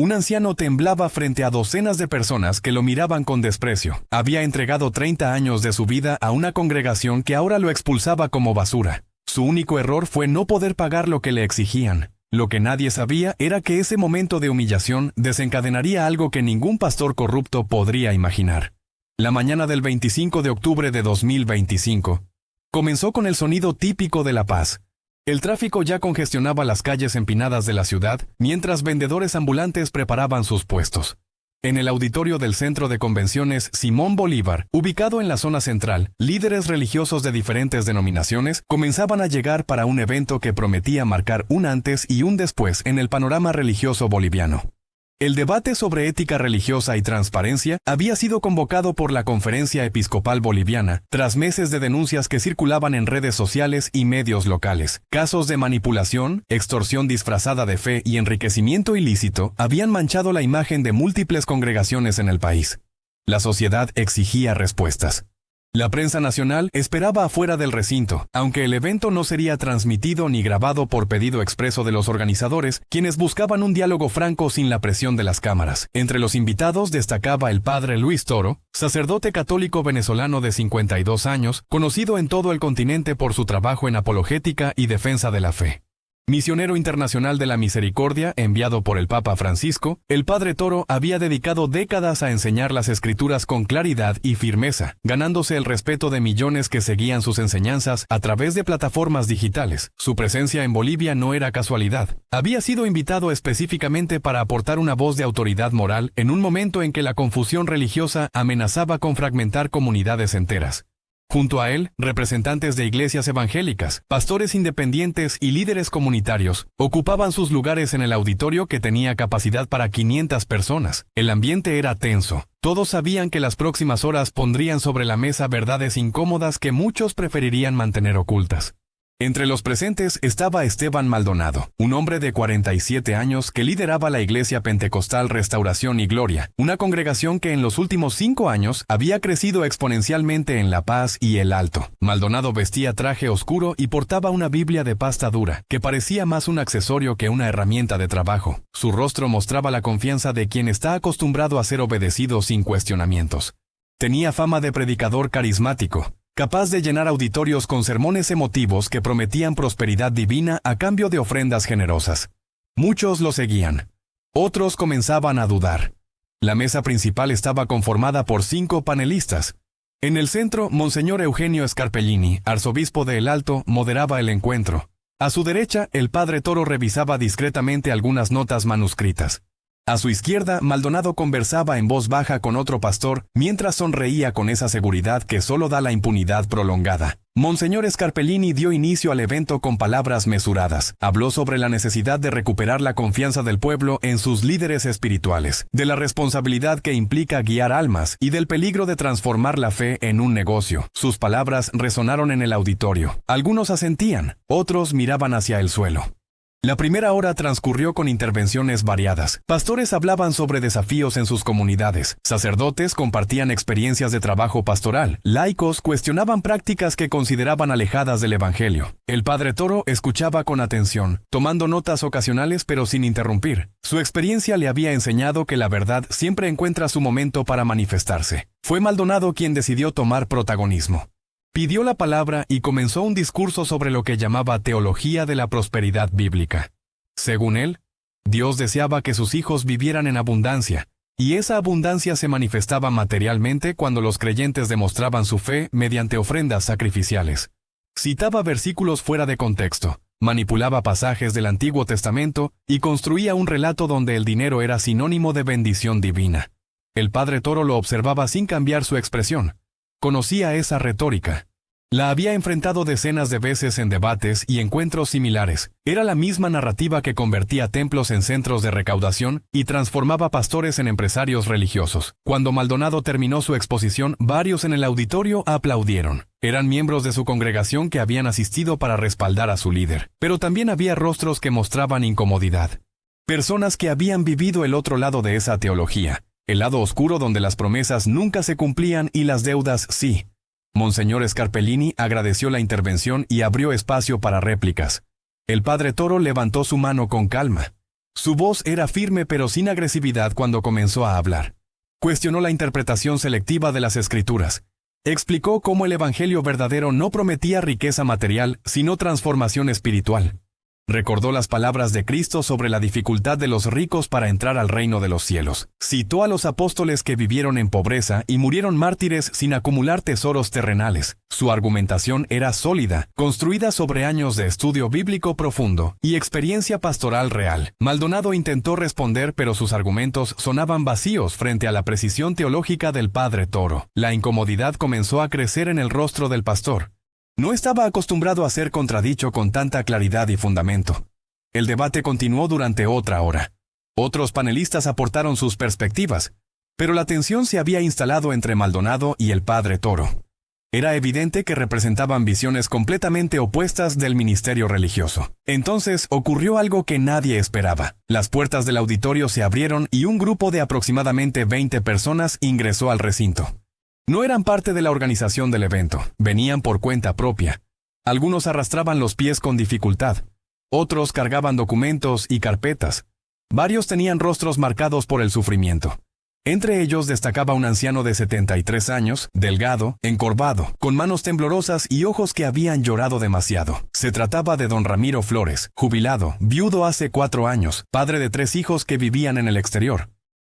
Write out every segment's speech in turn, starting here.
Un anciano temblaba frente a docenas de personas que lo miraban con desprecio. Había entregado 30 años de su vida a una congregación que ahora lo expulsaba como basura. Su único error fue no poder pagar lo que le exigían. Lo que nadie sabía era que ese momento de humillación desencadenaría algo que ningún pastor corrupto podría imaginar. La mañana del 25 de octubre de 2025 comenzó con el sonido típico de La Paz. El tráfico ya congestionaba las calles empinadas de la ciudad, mientras vendedores ambulantes preparaban sus puestos. En el auditorio del Centro de Convenciones Simón Bolívar, ubicado en la zona central, líderes religiosos de diferentes denominaciones comenzaban a llegar para un evento que prometía marcar un antes y un después en el panorama religioso boliviano. El debate sobre ética religiosa y transparencia había sido convocado por la Conferencia Episcopal Boliviana, tras meses de denuncias que circulaban en redes sociales y medios locales. Casos de manipulación, extorsión disfrazada de fe y enriquecimiento ilícito habían manchado la imagen de múltiples congregaciones en el país. La sociedad exigía respuestas. La prensa nacional esperaba afuera del recinto, aunque el evento no sería transmitido ni grabado por pedido expreso de los organizadores, quienes buscaban un diálogo franco sin la presión de las cámaras. Entre los invitados destacaba el padre Luis Toro, sacerdote católico venezolano de 52 años, conocido en todo el continente por su trabajo en apologética y defensa de la fe. Misionero internacional de la misericordia, enviado por el Papa Francisco, el padre Toro había dedicado décadas a enseñar las Escrituras con claridad y firmeza, ganándose el respeto de millones que seguían sus enseñanzas a través de plataformas digitales. Su presencia en Bolivia no era casualidad. Había sido invitado específicamente para aportar una voz de autoridad moral en un momento en que la confusión religiosa amenazaba con fragmentar comunidades enteras. Junto a él, representantes de iglesias evangélicas, pastores independientes y líderes comunitarios ocupaban sus lugares en el auditorio que tenía capacidad para 500 personas. El ambiente era tenso. Todos sabían que las próximas horas pondrían sobre la mesa verdades incómodas que muchos preferirían mantener ocultas. Entre los presentes estaba Esteban Maldonado, un hombre de 47 años que lideraba la Iglesia Pentecostal Restauración y Gloria, una congregación que en los últimos 5 años había crecido exponencialmente en La Paz y El Alto. Maldonado vestía traje oscuro y portaba una Biblia de pasta dura, que parecía más un accesorio que una herramienta de trabajo. Su rostro mostraba la confianza de quien está acostumbrado a ser obedecido sin cuestionamientos. Tenía fama de predicador carismático, capaz de llenar auditorios con sermones emotivos que prometían prosperidad divina a cambio de ofrendas generosas. Muchos lo seguían. Otros comenzaban a dudar. La mesa principal estaba conformada por 5 panelistas. En el centro, Monseñor Eugenio Scarpellini, arzobispo de El Alto, moderaba el encuentro. A su derecha, el padre Toro revisaba discretamente algunas notas manuscritas. A su izquierda, Maldonado conversaba en voz baja con otro pastor, mientras sonreía con esa seguridad que solo da la impunidad prolongada. Monseñor Scarpellini dio inicio al evento con palabras mesuradas. Habló sobre la necesidad de recuperar la confianza del pueblo en sus líderes espirituales, de la responsabilidad que implica guiar almas y del peligro de transformar la fe en un negocio. Sus palabras resonaron en el auditorio. Algunos asentían, otros miraban hacia el suelo. La primera hora transcurrió con intervenciones variadas. Pastores hablaban sobre desafíos en sus comunidades. Sacerdotes compartían experiencias de trabajo pastoral. Laicos cuestionaban prácticas que consideraban alejadas del Evangelio. El padre Toro escuchaba con atención, tomando notas ocasionales pero sin interrumpir. Su experiencia le había enseñado que la verdad siempre encuentra su momento para manifestarse. Fue Maldonado quien decidió tomar protagonismo. Pidió la palabra y comenzó un discurso sobre lo que llamaba teología de la prosperidad bíblica. Según él, Dios deseaba que sus hijos vivieran en abundancia, y esa abundancia se manifestaba materialmente cuando los creyentes demostraban su fe mediante ofrendas sacrificiales. Citaba versículos fuera de contexto, manipulaba pasajes del Antiguo Testamento y construía un relato donde el dinero era sinónimo de bendición divina. El padre Toro lo observaba sin cambiar su expresión. Conocía esa retórica. La había enfrentado decenas de veces en debates y encuentros similares. Era la misma narrativa que convertía templos en centros de recaudación y transformaba pastores en empresarios religiosos. Cuando Maldonado terminó su exposición, varios en el auditorio aplaudieron. Eran miembros de su congregación que habían asistido para respaldar a su líder. Pero también había rostros que mostraban incomodidad. Personas que habían vivido el otro lado de esa teología. El lado oscuro donde las promesas nunca se cumplían y las deudas sí. Monseñor Scarpellini agradeció la intervención y abrió espacio para réplicas. El padre Toro levantó su mano con calma. Su voz era firme pero sin agresividad cuando comenzó a hablar. Cuestionó la interpretación selectiva de las Escrituras. Explicó cómo el Evangelio verdadero no prometía riqueza material, sino transformación espiritual. Recordó las palabras de Cristo sobre la dificultad de los ricos para entrar al reino de los cielos. Citó a los apóstoles que vivieron en pobreza y murieron mártires sin acumular tesoros terrenales. Su argumentación era sólida, construida sobre años de estudio bíblico profundo y experiencia pastoral real. Maldonado intentó responder, pero sus argumentos sonaban vacíos frente a la precisión teológica del Padre Toro. La incomodidad comenzó a crecer en el rostro del pastor. No estaba acostumbrado a ser contradicho con tanta claridad y fundamento. El debate continuó durante otra hora. Otros panelistas aportaron sus perspectivas, pero la tensión se había instalado entre Maldonado y el Padre Toro. Era evidente que representaban visiones completamente opuestas del ministerio religioso. Entonces ocurrió algo que nadie esperaba. Las puertas del auditorio se abrieron y un grupo de aproximadamente 20 personas ingresó al recinto. No eran parte de la organización del evento, venían por cuenta propia. Algunos arrastraban los pies con dificultad, otros cargaban documentos y carpetas. Varios tenían rostros marcados por el sufrimiento. Entre ellos destacaba un anciano de 73 años, delgado, encorvado, con manos temblorosas y ojos que habían llorado demasiado. Se trataba de don Ramiro Flores, jubilado, viudo hace 4 años, padre de 3 hijos que vivían en el exterior.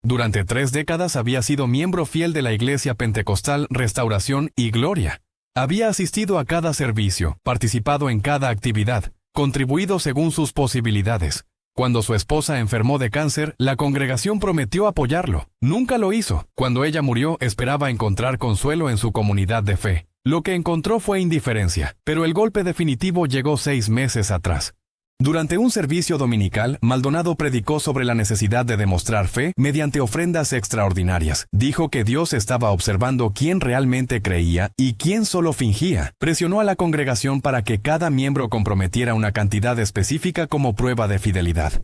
Durante 3 décadas había sido miembro fiel de la Iglesia Pentecostal Restauración y Gloria. Había asistido a cada servicio, participado en cada actividad, contribuido según sus posibilidades. Cuando su esposa enfermó de cáncer, la congregación prometió apoyarlo. Nunca lo hizo. Cuando ella murió, esperaba encontrar consuelo en su comunidad de fe. Lo que encontró fue indiferencia, pero el golpe definitivo llegó 6 meses atrás. Durante un servicio dominical, Maldonado predicó sobre la necesidad de demostrar fe mediante ofrendas extraordinarias. Dijo que Dios estaba observando quién realmente creía y quién solo fingía. Presionó a la congregación para que cada miembro comprometiera una cantidad específica como prueba de fidelidad.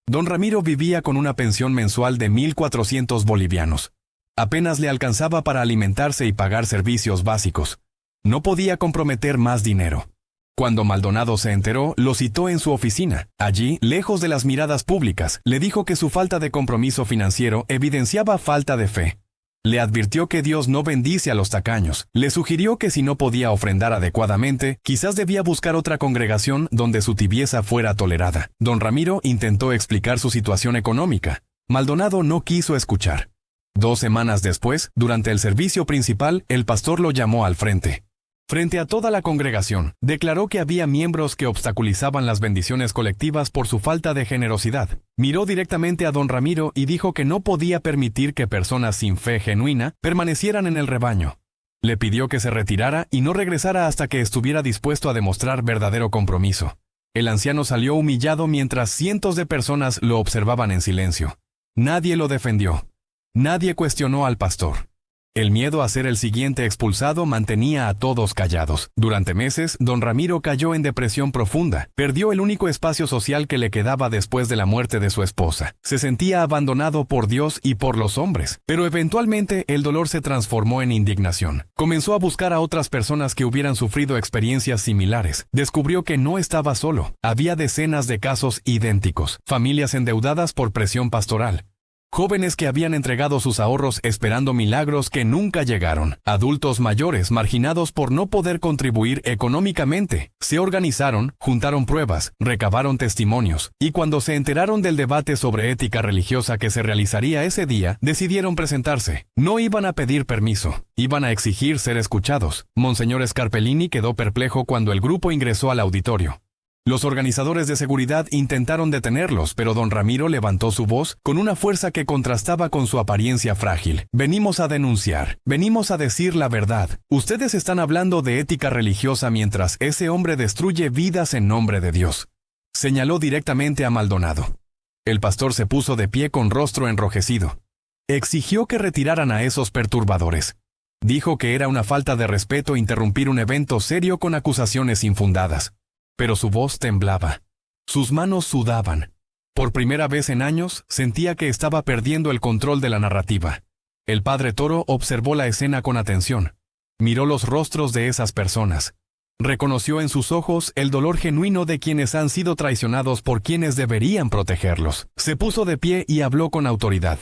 Don Ramiro vivía con una pensión mensual de 1.400 bolivianos. Apenas le alcanzaba para alimentarse y pagar servicios básicos. No podía comprometer más dinero. Cuando Maldonado se enteró, lo citó en su oficina. Allí, lejos de las miradas públicas, le dijo que su falta de compromiso financiero evidenciaba falta de fe. Le advirtió que Dios no bendice a los tacaños. Le sugirió que si no podía ofrendar adecuadamente, quizás debía buscar otra congregación donde su tibieza fuera tolerada. Don Ramiro intentó explicar su situación económica. Maldonado no quiso escuchar. 2 semanas después, durante el servicio principal, el pastor lo llamó al frente. Frente a toda la congregación, declaró que había miembros que obstaculizaban las bendiciones colectivas por su falta de generosidad. Miró directamente a don Ramiro y dijo que no podía permitir que personas sin fe genuina permanecieran en el rebaño. Le pidió que se retirara y no regresara hasta que estuviera dispuesto a demostrar verdadero compromiso. El anciano salió humillado mientras cientos de personas lo observaban en silencio. Nadie lo defendió. Nadie cuestionó al pastor. El miedo a ser el siguiente expulsado mantenía a todos callados. Durante meses, don Ramiro cayó en depresión profunda. Perdió el único espacio social que le quedaba después de la muerte de su esposa. Se sentía abandonado por Dios y por los hombres. Pero eventualmente el dolor se transformó en indignación. Comenzó a buscar a otras personas que hubieran sufrido experiencias similares. Descubrió que no estaba solo. Había decenas de casos idénticos. Familias endeudadas por presión pastoral. Jóvenes que habían entregado sus ahorros esperando milagros que nunca llegaron. Adultos mayores marginados por no poder contribuir económicamente. Se organizaron, juntaron pruebas, recabaron testimonios, y cuando se enteraron del debate sobre ética religiosa que se realizaría ese día, decidieron presentarse. No iban a pedir permiso, iban a exigir ser escuchados. Monseñor Scarpellini quedó perplejo cuando el grupo ingresó al auditorio. Los organizadores de seguridad intentaron detenerlos, pero don Ramiro levantó su voz con una fuerza que contrastaba con su apariencia frágil. Venimos a denunciar, venimos a decir la verdad. Ustedes están hablando de ética religiosa mientras ese hombre destruye vidas en nombre de Dios. Señaló directamente a Maldonado. El pastor se puso de pie con rostro enrojecido. Exigió que retiraran a esos perturbadores. Dijo que era una falta de respeto interrumpir un evento serio con acusaciones infundadas. Pero su voz temblaba. Sus manos sudaban. Por primera vez en años, sentía que estaba perdiendo el control de la narrativa. El padre Toro observó la escena con atención. Miró los rostros de esas personas. Reconoció en sus ojos el dolor genuino de quienes han sido traicionados por quienes deberían protegerlos. Se puso de pie y habló con autoridad.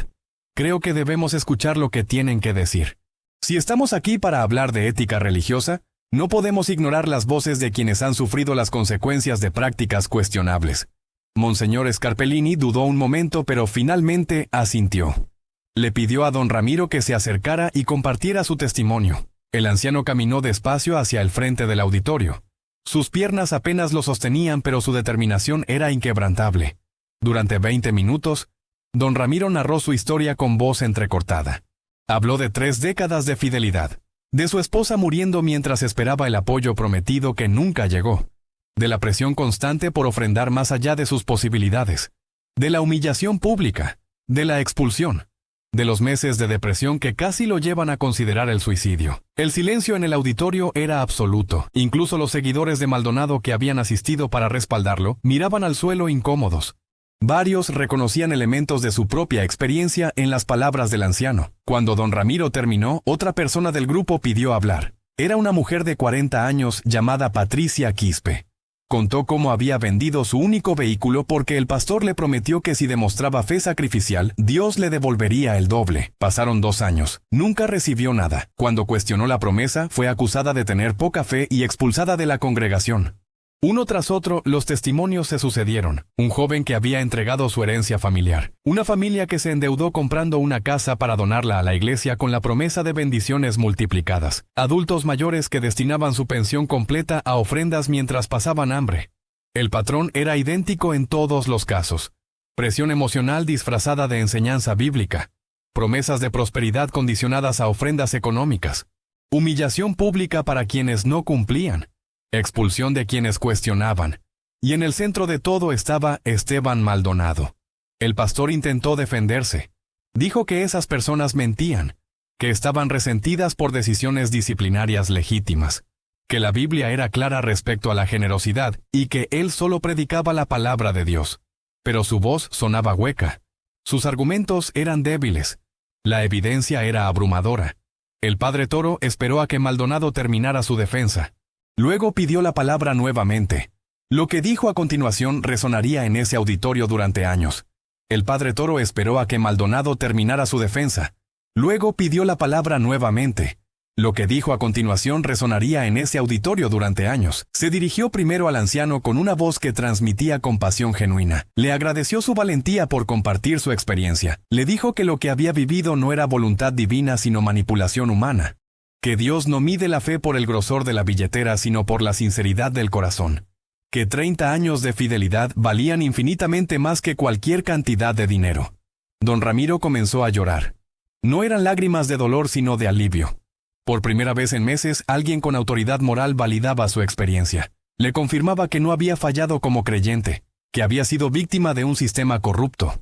Creo que debemos escuchar lo que tienen que decir. Si estamos aquí para hablar de ética religiosa, no podemos ignorar las voces de quienes han sufrido las consecuencias de prácticas cuestionables. Monseñor Scarpellini dudó un momento, pero finalmente asintió. Le pidió a don Ramiro que se acercara y compartiera su testimonio. El anciano caminó despacio hacia el frente del auditorio. Sus piernas apenas lo sostenían, pero su determinación era inquebrantable. Durante 20 minutos, don Ramiro narró su historia con voz entrecortada. Habló de 3 décadas de fidelidad, de su esposa muriendo mientras esperaba el apoyo prometido que nunca llegó, de la presión constante por ofrendar más allá de sus posibilidades, de la humillación pública, de la expulsión, de los meses de depresión que casi lo llevan a considerar el suicidio. El silencio en el auditorio era absoluto. Incluso los seguidores de Maldonado que habían asistido para respaldarlo miraban al suelo incómodos. Varios reconocían elementos de su propia experiencia en las palabras del anciano. Cuando don Ramiro terminó, otra persona del grupo pidió hablar. Era una mujer de 40 años llamada Patricia Quispe. Contó cómo había vendido su único vehículo porque el pastor le prometió que si demostraba fe sacrificial, Dios le devolvería el doble. Pasaron 2 años. Nunca recibió nada. Cuando cuestionó la promesa, fue acusada de tener poca fe y expulsada de la congregación. Uno tras otro, los testimonios se sucedieron. Un joven que había entregado su herencia familiar. Una familia que se endeudó comprando una casa para donarla a la iglesia con la promesa de bendiciones multiplicadas. Adultos mayores que destinaban su pensión completa a ofrendas mientras pasaban hambre. El patrón era idéntico en todos los casos. Presión emocional disfrazada de enseñanza bíblica. Promesas de prosperidad condicionadas a ofrendas económicas. Humillación pública para quienes no cumplían. Expulsión de quienes cuestionaban. Y en el centro de todo estaba Esteban Maldonado. El pastor intentó defenderse. Dijo que esas personas mentían, que estaban resentidas por decisiones disciplinarias legítimas, que la Biblia era clara respecto a la generosidad y que él solo predicaba la palabra de Dios. Pero su voz sonaba hueca. Sus argumentos eran débiles. La evidencia era abrumadora. El padre Toro esperó a que Maldonado terminara su defensa. Luego pidió la palabra nuevamente. Lo que dijo a continuación resonaría en ese auditorio durante años. El padre Toro esperó a que Maldonado terminara su defensa. Luego pidió la palabra nuevamente. Lo que dijo a continuación resonaría en ese auditorio durante años. Se dirigió primero al anciano con una voz que transmitía compasión genuina. Le agradeció su valentía por compartir su experiencia. Le dijo que lo que había vivido no era voluntad divina sino manipulación humana. Que Dios no mide la fe por el grosor de la billetera sino por la sinceridad del corazón. Que 30 años de fidelidad valían infinitamente más que cualquier cantidad de dinero. Don Ramiro comenzó a llorar. No eran lágrimas de dolor sino de alivio. Por primera vez en meses, alguien con autoridad moral validaba su experiencia. Le confirmaba que no había fallado como creyente, que había sido víctima de un sistema corrupto.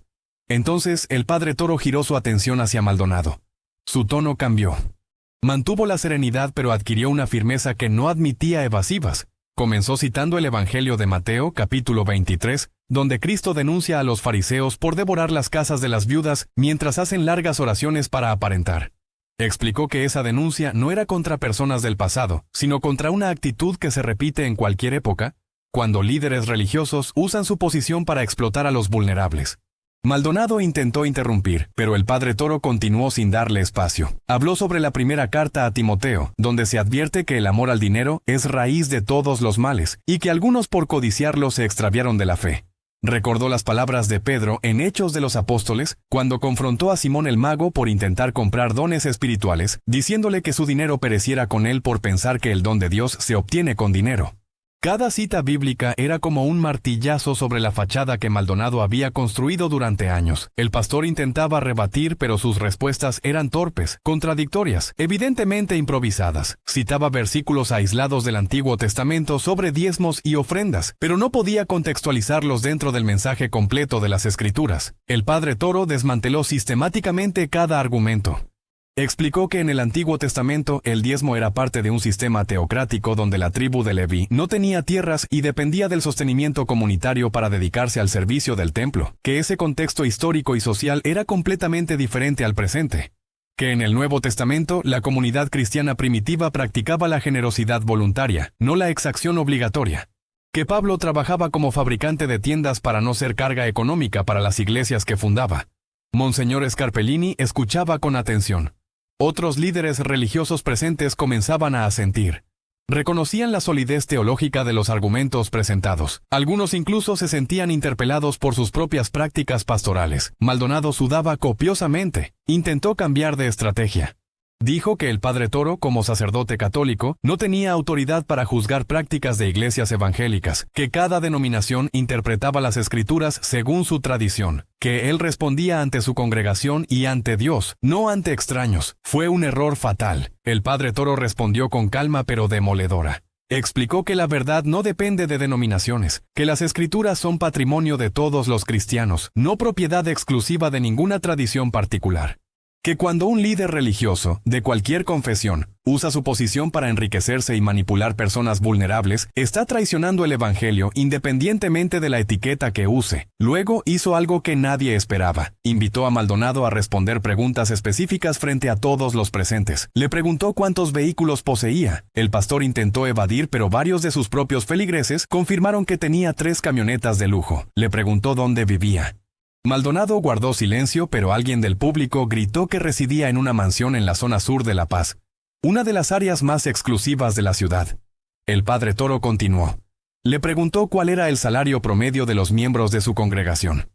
Entonces, el padre Toro giró su atención hacia Maldonado. Su tono cambió. Mantuvo la serenidad pero adquirió una firmeza que no admitía evasivas. Comenzó citando el Evangelio de Mateo, capítulo 23, donde Cristo denuncia a los fariseos por devorar las casas de las viudas mientras hacen largas oraciones para aparentar. Explicó que esa denuncia no era contra personas del pasado, sino contra una actitud que se repite en cualquier época, cuando líderes religiosos usan su posición para explotar a los vulnerables. Maldonado intentó interrumpir, pero el padre Toro continuó sin darle espacio. Habló sobre la primera carta a Timoteo, donde se advierte que el amor al dinero es raíz de todos los males, y que algunos por codiciarlo se extraviaron de la fe. Recordó las palabras de Pedro en Hechos de los Apóstoles, cuando confrontó a Simón el mago por intentar comprar dones espirituales, diciéndole que su dinero pereciera con él por pensar que el don de Dios se obtiene con dinero. Cada cita bíblica era como un martillazo sobre la fachada que Maldonado había construido durante años. El pastor intentaba rebatir, pero sus respuestas eran torpes, contradictorias, evidentemente improvisadas. Citaba versículos aislados del Antiguo Testamento sobre diezmos y ofrendas, pero no podía contextualizarlos dentro del mensaje completo de las Escrituras. El padre Toro desmanteló sistemáticamente cada argumento. Explicó que en el Antiguo Testamento el diezmo era parte de un sistema teocrático donde la tribu de Leví no tenía tierras y dependía del sostenimiento comunitario para dedicarse al servicio del templo, que ese contexto histórico y social era completamente diferente al presente. que en el Nuevo Testamento la comunidad cristiana primitiva practicaba la generosidad voluntaria, no la exacción obligatoria, que Pablo trabajaba como fabricante de tiendas para no ser carga económica para las iglesias que fundaba. Monseñor Scarpellini escuchaba con atención. Otros líderes religiosos presentes comenzaban a asentir. Reconocían la solidez teológica de los argumentos presentados. Algunos incluso se sentían interpelados por sus propias prácticas pastorales. Maldonado sudaba copiosamente. Intentó cambiar de estrategia. Dijo que el padre Toro, como sacerdote católico, no tenía autoridad para juzgar prácticas de iglesias evangélicas, que cada denominación interpretaba las escrituras según su tradición, que él respondía ante su congregación y ante Dios, no ante extraños. Fue un error fatal. El padre Toro respondió con calma pero demoledora. Explicó que la verdad no depende de denominaciones, que las escrituras son patrimonio de todos los cristianos, no propiedad exclusiva de ninguna tradición particular. Que cuando un líder religioso, de cualquier confesión, usa su posición para enriquecerse y manipular personas vulnerables, está traicionando el Evangelio independientemente de la etiqueta que use. Luego hizo algo que nadie esperaba. Invitó a Maldonado a responder preguntas específicas frente a todos los presentes. Le preguntó cuántos vehículos poseía. El pastor intentó evadir, pero varios de sus propios feligreses confirmaron que tenía 3 camionetas de lujo. Le preguntó dónde vivía. Maldonado guardó silencio, pero alguien del público gritó que residía en una mansión en la zona sur de La Paz, una de las áreas más exclusivas de la ciudad. El padre Toro continuó. Le preguntó cuál era el salario promedio de los miembros de su congregación.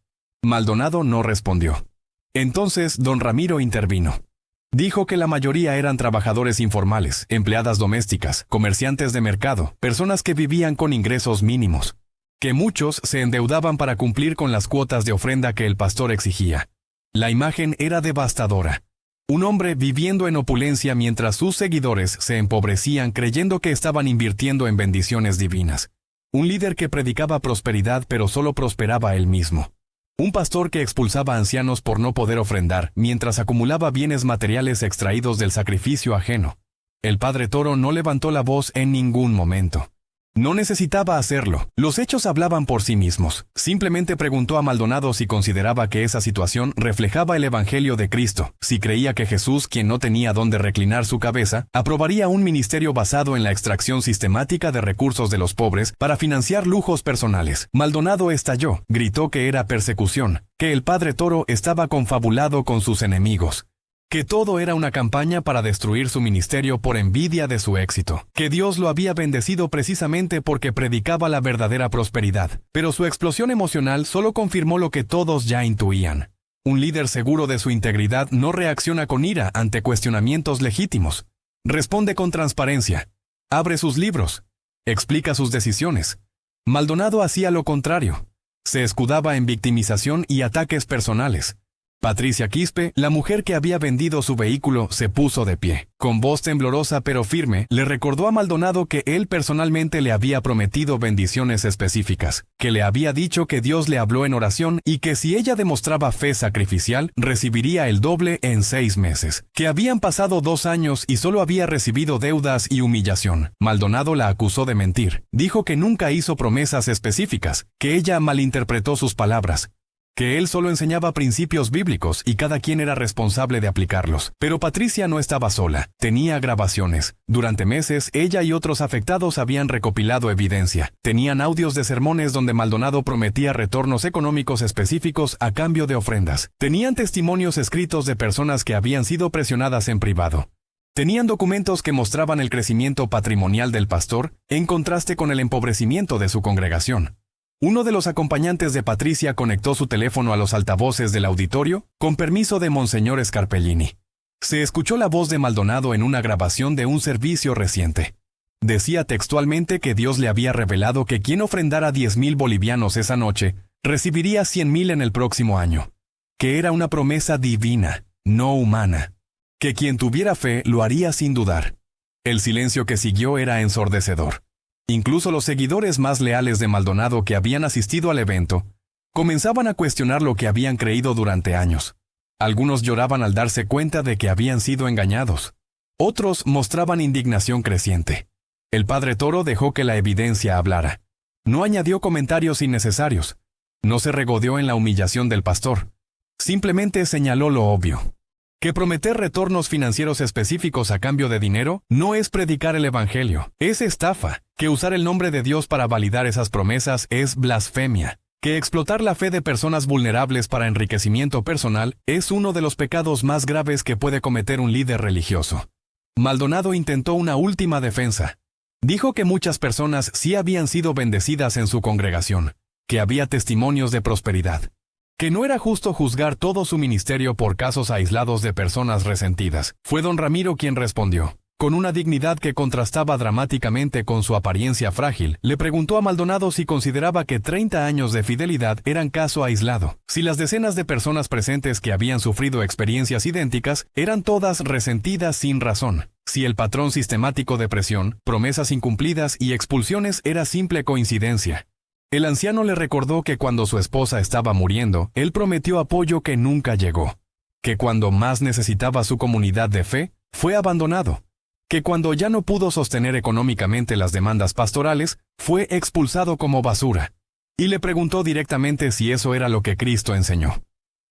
Maldonado no respondió. Entonces don Ramiro intervino. Dijo que la mayoría eran trabajadores informales, empleadas domésticas, comerciantes de mercado, personas que vivían con ingresos mínimos. Que muchos se endeudaban para cumplir con las cuotas de ofrenda que el pastor exigía. La imagen era devastadora. Un hombre viviendo en opulencia mientras sus seguidores se empobrecían creyendo que estaban invirtiendo en bendiciones divinas. Un líder que predicaba prosperidad pero solo prosperaba él mismo. Un pastor que expulsaba a ancianos por no poder ofrendar mientras acumulaba bienes materiales extraídos del sacrificio ajeno. El padre Toro no levantó la voz en ningún momento. No necesitaba hacerlo. Los hechos hablaban por sí mismos. Simplemente preguntó a Maldonado si consideraba que esa situación reflejaba el Evangelio de Cristo, si creía que Jesús, quien no tenía dónde reclinar su cabeza, aprobaría un ministerio basado en la extracción sistemática de recursos de los pobres para financiar lujos personales. Maldonado estalló, gritó que era persecución, que el padre Toro estaba confabulado con sus enemigos, que todo era una campaña para destruir su ministerio por envidia de su éxito, que Dios lo había bendecido precisamente porque predicaba la verdadera prosperidad. Pero su explosión emocional solo confirmó lo que todos ya intuían. Un líder seguro de su integridad no reacciona con ira ante cuestionamientos legítimos. Responde con transparencia. Abre sus libros. Explica sus decisiones. Maldonado hacía lo contrario. Se escudaba en victimización y ataques personales. Patricia Quispe, la mujer que había vendido su vehículo, se puso de pie. Con voz temblorosa pero firme, le recordó a Maldonado que él personalmente le había prometido bendiciones específicas, que le había dicho que Dios le habló en oración y que si ella demostraba fe sacrificial, recibiría el doble en 6 meses, que habían pasado 2 años y solo había recibido deudas y humillación. Maldonado la acusó de mentir. Dijo que nunca hizo promesas específicas, que ella malinterpretó sus palabras, que él solo enseñaba principios bíblicos y cada quien era responsable de aplicarlos. Pero Patricia no estaba sola, tenía grabaciones. Durante meses, ella y otros afectados habían recopilado evidencia. Tenían audios de sermones donde Maldonado prometía retornos económicos específicos a cambio de ofrendas. Tenían testimonios escritos de personas que habían sido presionadas en privado. Tenían documentos que mostraban el crecimiento patrimonial del pastor en contraste con el empobrecimiento de su congregación. Uno de los acompañantes de Patricia conectó su teléfono a los altavoces del auditorio, con permiso de Monseñor Scarpellini. Se escuchó la voz de Maldonado en una grabación de un servicio reciente. Decía textualmente que Dios le había revelado que quien ofrendara 10,000 bolivianos esa noche, recibiría 100,000 en el próximo año. Que era una promesa divina, no humana. Que quien tuviera fe lo haría sin dudar. El silencio que siguió era ensordecedor. Incluso los seguidores más leales de Maldonado que habían asistido al evento, comenzaban a cuestionar lo que habían creído durante años. Algunos lloraban al darse cuenta de que habían sido engañados. Otros mostraban indignación creciente. El padre Toro dejó que la evidencia hablara. No añadió comentarios innecesarios. No se regodeó en la humillación del pastor. Simplemente señaló lo obvio. Que prometer retornos financieros específicos a cambio de dinero no es predicar el evangelio, es estafa. Que usar el nombre de Dios para validar esas promesas es blasfemia. Que explotar la fe de personas vulnerables para enriquecimiento personal es uno de los pecados más graves que puede cometer un líder religioso. Maldonado intentó una última defensa. Dijo que muchas personas sí habían sido bendecidas en su congregación, que había testimonios de prosperidad, que no era justo juzgar todo su ministerio por casos aislados de personas resentidas. Fue don Ramiro quien respondió. Con una dignidad que contrastaba dramáticamente con su apariencia frágil, le preguntó a Maldonado si consideraba que 30 años de fidelidad eran caso aislado, si las decenas de personas presentes que habían sufrido experiencias idénticas eran todas resentidas sin razón, si el patrón sistemático de presión, promesas incumplidas y expulsiones era simple coincidencia. El anciano le recordó que cuando su esposa estaba muriendo, él prometió apoyo que nunca llegó, que cuando más necesitaba su comunidad de fe, fue abandonado, que cuando ya no pudo sostener económicamente las demandas pastorales, fue expulsado como basura. Y le preguntó directamente si eso era lo que Cristo enseñó.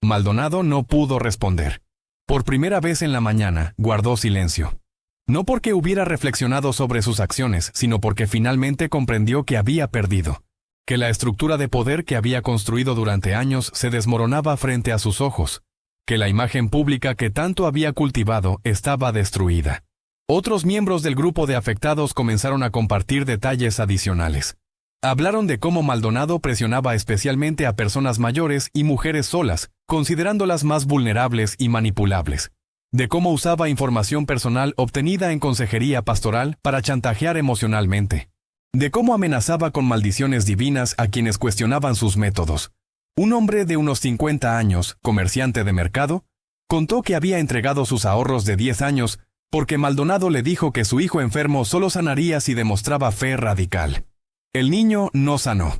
Maldonado no pudo responder. Por primera vez en la mañana, guardó silencio. No porque hubiera reflexionado sobre sus acciones, sino porque finalmente comprendió que había perdido. Que la estructura de poder que había construido durante años se desmoronaba frente a sus ojos. Que la imagen pública que tanto había cultivado estaba destruida. Otros miembros del grupo de afectados comenzaron a compartir detalles adicionales. Hablaron de cómo Maldonado presionaba especialmente a personas mayores y mujeres solas, considerándolas más vulnerables y manipulables. De cómo usaba información personal obtenida en consejería pastoral para chantajear emocionalmente. De cómo amenazaba con maldiciones divinas a quienes cuestionaban sus métodos. Un hombre de unos 50 años, comerciante de mercado, contó que había entregado sus ahorros de 10 años porque Maldonado le dijo que su hijo enfermo solo sanaría si demostraba fe radical. El niño no sanó.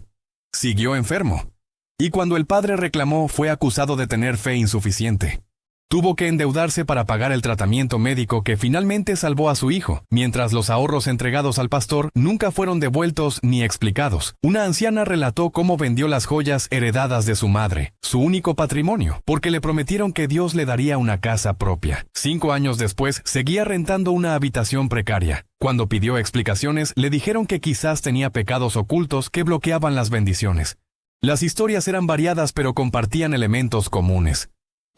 Siguió enfermo. Y cuando el padre reclamó, fue acusado de tener fe insuficiente. Tuvo que endeudarse para pagar el tratamiento médico que finalmente salvó a su hijo, mientras los ahorros entregados al pastor nunca fueron devueltos ni explicados. Una anciana relató cómo vendió las joyas heredadas de su madre, su único patrimonio, porque le prometieron que Dios le daría una casa propia. 5 años después, seguía rentando una habitación precaria. Cuando pidió explicaciones, le dijeron que quizás tenía pecados ocultos que bloqueaban las bendiciones. Las historias eran variadas pero compartían elementos comunes.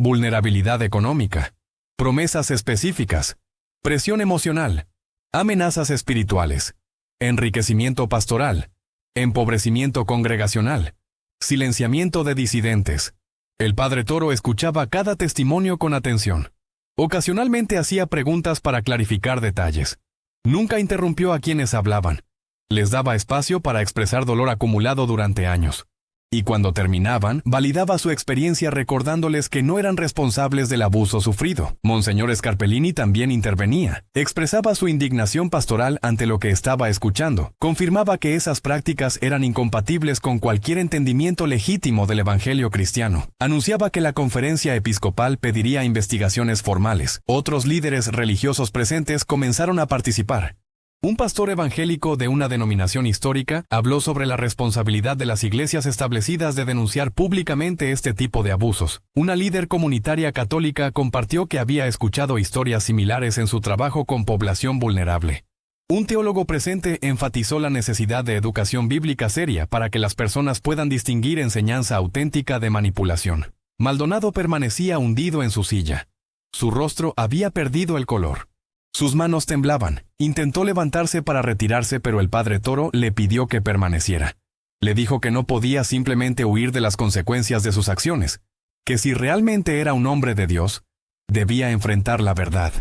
Vulnerabilidad económica, promesas específicas, presión emocional, amenazas espirituales, enriquecimiento pastoral, empobrecimiento congregacional, silenciamiento de disidentes. El padre Toro escuchaba cada testimonio con atención. Ocasionalmente hacía preguntas para clarificar detalles. Nunca interrumpió a quienes hablaban. Les daba espacio para expresar dolor acumulado durante años. Y cuando terminaban, validaba su experiencia recordándoles que no eran responsables del abuso sufrido. Monseñor Scarpellini también intervenía. Expresaba su indignación pastoral ante lo que estaba escuchando. Confirmaba que esas prácticas eran incompatibles con cualquier entendimiento legítimo del evangelio cristiano. Anunciaba que la conferencia episcopal pediría investigaciones formales. Otros líderes religiosos presentes comenzaron a participar. Un pastor evangélico de una denominación histórica habló sobre la responsabilidad de las iglesias establecidas de denunciar públicamente este tipo de abusos. Una líder comunitaria católica compartió que había escuchado historias similares en su trabajo con población vulnerable. Un teólogo presente enfatizó la necesidad de educación bíblica seria para que las personas puedan distinguir enseñanza auténtica de manipulación. Maldonado permanecía hundido en su silla. Su rostro había perdido el color. Sus manos temblaban. Intentó levantarse para retirarse, pero el padre Toro le pidió que permaneciera. Le dijo que no podía simplemente huir de las consecuencias de sus acciones, que si realmente era un hombre de Dios, debía enfrentar la verdad.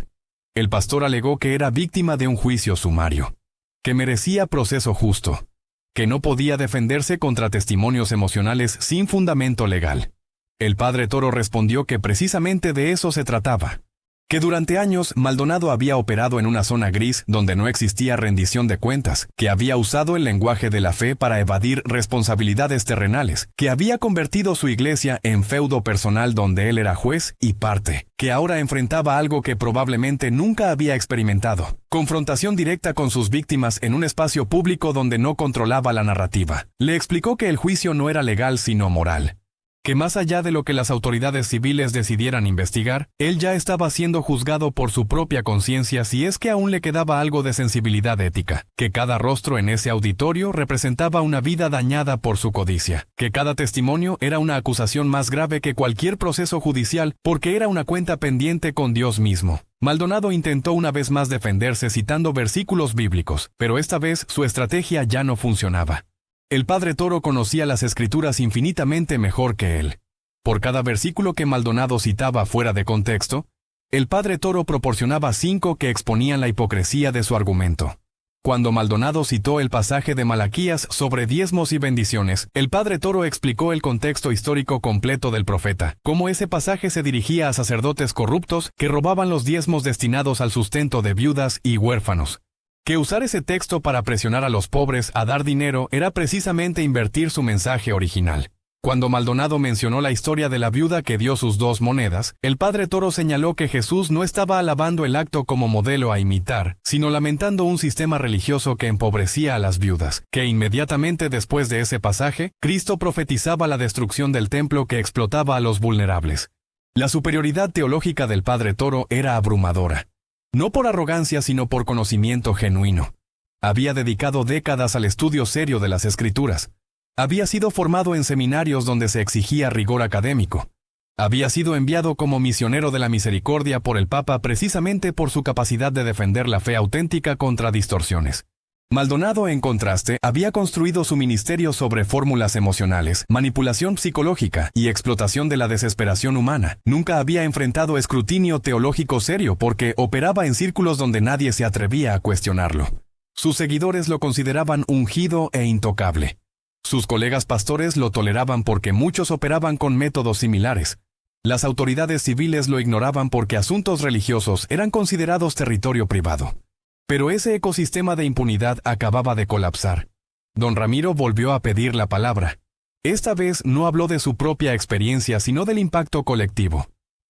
El pastor alegó que era víctima de un juicio sumario, que merecía proceso justo, que no podía defenderse contra testimonios emocionales sin fundamento legal. El padre Toro respondió que precisamente de eso se trataba. Que durante años Maldonado había operado en una zona gris donde no existía rendición de cuentas, que había usado el lenguaje de la fe para evadir responsabilidades terrenales, que había convertido su iglesia en feudo personal donde él era juez y parte, que ahora enfrentaba algo que probablemente nunca había experimentado, confrontación directa con sus víctimas en un espacio público donde no controlaba la narrativa. Le explicó que el juicio no era legal sino moral. que más allá de lo que las autoridades civiles decidieran investigar, él ya estaba siendo juzgado por su propia conciencia si es que aún le quedaba algo de sensibilidad ética, que cada rostro en ese auditorio representaba una vida dañada por su codicia, que cada testimonio era una acusación más grave que cualquier proceso judicial porque era una cuenta pendiente con Dios mismo. Maldonado intentó una vez más defenderse citando versículos bíblicos, pero esta vez su estrategia ya no funcionaba. El padre Toro conocía las escrituras infinitamente mejor que él. Por cada versículo que Maldonado citaba fuera de contexto, el padre Toro proporcionaba 5 que exponían la hipocresía de su argumento. Cuando Maldonado citó el pasaje de Malaquías sobre diezmos y bendiciones, el padre Toro explicó el contexto histórico completo del profeta, cómo ese pasaje se dirigía a sacerdotes corruptos que robaban los diezmos destinados al sustento de viudas y huérfanos. Que usar ese texto para presionar a los pobres a dar dinero era precisamente invertir su mensaje original. Cuando Maldonado mencionó la historia de la viuda que dio sus 2 monedas, el padre Toro señaló que Jesús no estaba alabando el acto como modelo a imitar, sino lamentando un sistema religioso que empobrecía a las viudas, que inmediatamente después de ese pasaje, Cristo profetizaba la destrucción del templo que explotaba a los vulnerables. La superioridad teológica del padre Toro era abrumadora. No por arrogancia, sino por conocimiento genuino. Había dedicado décadas al estudio serio de las Escrituras. Había sido formado en seminarios donde se exigía rigor académico. Había sido enviado como misionero de la misericordia por el Papa precisamente por su capacidad de defender la fe auténtica contra distorsiones. Maldonado, en contraste, había construido su ministerio sobre fórmulas emocionales, manipulación psicológica y explotación de la desesperación humana. Nunca había enfrentado escrutinio teológico serio porque operaba en círculos donde nadie se atrevía a cuestionarlo. Sus seguidores lo consideraban ungido e intocable. Sus colegas pastores lo toleraban porque muchos operaban con métodos similares. Las autoridades civiles lo ignoraban porque asuntos religiosos eran considerados territorio privado. Pero ese ecosistema de impunidad acababa de colapsar. Don Ramiro volvió a pedir la palabra. Esta vez no habló de su propia experiencia, sino del impacto colectivo.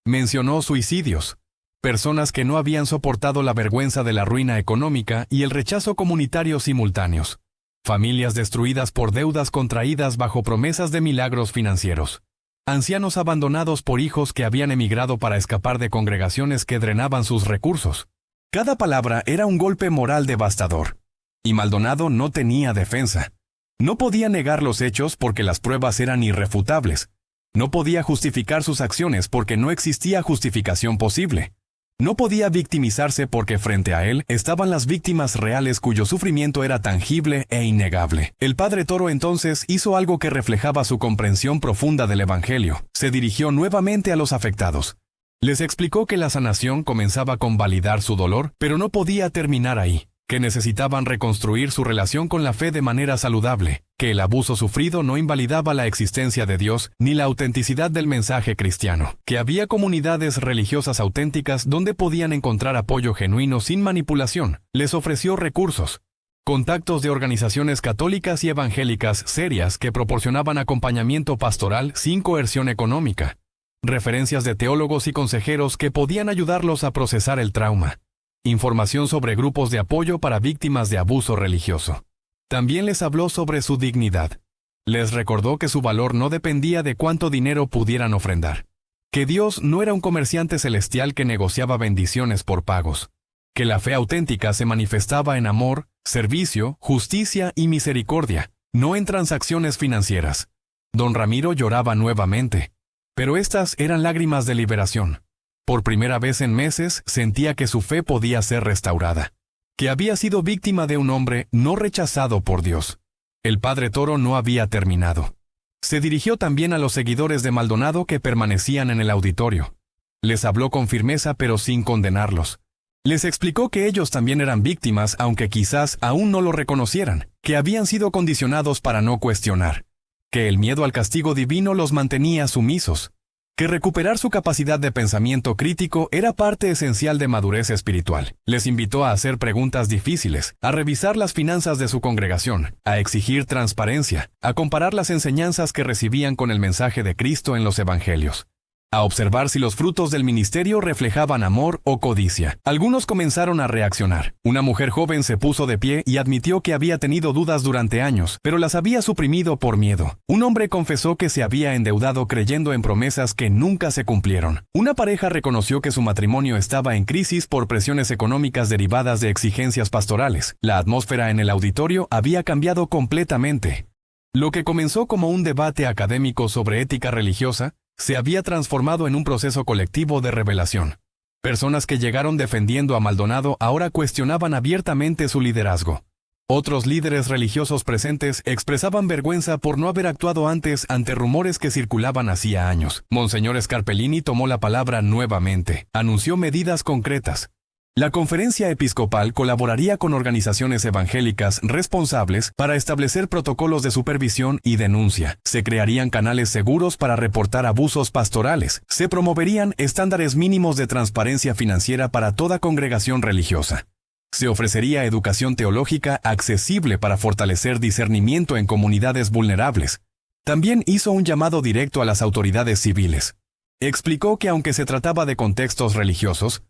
Mencionó suicidios, personas que no habían soportado la vergüenza de la ruina económica y el rechazo comunitario simultáneos, familias destruidas por deudas contraídas bajo promesas de milagros financieros, ancianos abandonados por hijos que habían emigrado para escapar de congregaciones que drenaban sus recursos. Cada palabra era un golpe moral devastador. Y Maldonado no tenía defensa. No podía negar los hechos porque las pruebas eran irrefutables. No podía justificar sus acciones porque no existía justificación posible. No podía victimizarse porque frente a él estaban las víctimas reales cuyo sufrimiento era tangible e innegable. El padre Toro entonces hizo algo que reflejaba su comprensión profunda del Evangelio. Se dirigió nuevamente a los afectados. Les explicó que la sanación comenzaba con validar su dolor, pero no podía terminar ahí, que necesitaban reconstruir su relación con la fe de manera saludable, que el abuso sufrido no invalidaba la existencia de Dios ni la autenticidad del mensaje cristiano, que había comunidades religiosas auténticas donde podían encontrar apoyo genuino sin manipulación. Les ofreció recursos, contactos de organizaciones católicas y evangélicas serias que proporcionaban acompañamiento pastoral sin coerción económica, referencias de teólogos y consejeros que podían ayudarlos a procesar el trauma, información sobre grupos de apoyo para víctimas de abuso religioso. También les habló sobre su dignidad. Les recordó que su valor no dependía de cuánto dinero pudieran ofrendar, que Dios no era un comerciante celestial que negociaba bendiciones por pagos, que la fe auténtica se manifestaba en amor, servicio, justicia y misericordia, no en transacciones financieras. Don Ramiro lloraba nuevamente. Pero estas eran lágrimas de liberación. Por primera vez en meses sentía que su fe podía ser restaurada, que había sido víctima de un hombre no rechazado por Dios. El padre Toro no había terminado. Se dirigió también a los seguidores de Maldonado que permanecían en el auditorio. Les habló con firmeza pero sin condenarlos. Les explicó que ellos también eran víctimas aunque quizás aún no lo reconocieran, que habían sido condicionados para no cuestionar, que el miedo al castigo divino los mantenía sumisos, que recuperar su capacidad de pensamiento crítico era parte esencial de madurez espiritual. Les invitó a hacer preguntas difíciles, a revisar las finanzas de su congregación, a exigir transparencia, a comparar las enseñanzas que recibían con el mensaje de Cristo en los evangelios. a observar si los frutos del ministerio reflejaban amor o codicia. Algunos comenzaron a reaccionar. Una mujer joven se puso de pie y admitió que había tenido dudas durante años, pero las había suprimido por miedo. Un hombre confesó que se había endeudado creyendo en promesas que nunca se cumplieron. Una pareja reconoció que su matrimonio estaba en crisis por presiones económicas derivadas de exigencias pastorales. La atmósfera en el auditorio había cambiado completamente. Lo que comenzó como un debate académico sobre ética religiosa se había transformado en un proceso colectivo de revelación. Personas que llegaron defendiendo a Maldonado ahora cuestionaban abiertamente su liderazgo. Otros líderes religiosos presentes expresaban vergüenza por no haber actuado antes ante rumores que circulaban hacía años. Monseñor Scarpellini tomó la palabra nuevamente. Anunció medidas concretas. La conferencia episcopal colaboraría con organizaciones evangélicas responsables para establecer protocolos de supervisión y denuncia. Se crearían canales seguros para reportar abusos pastorales. Se promoverían estándares mínimos de transparencia financiera para toda congregación religiosa. Se ofrecería educación teológica accesible para fortalecer discernimiento en comunidades vulnerables. También hizo un llamado directo a las autoridades civiles. Explicó que aunque se trataba de contextos religiosos,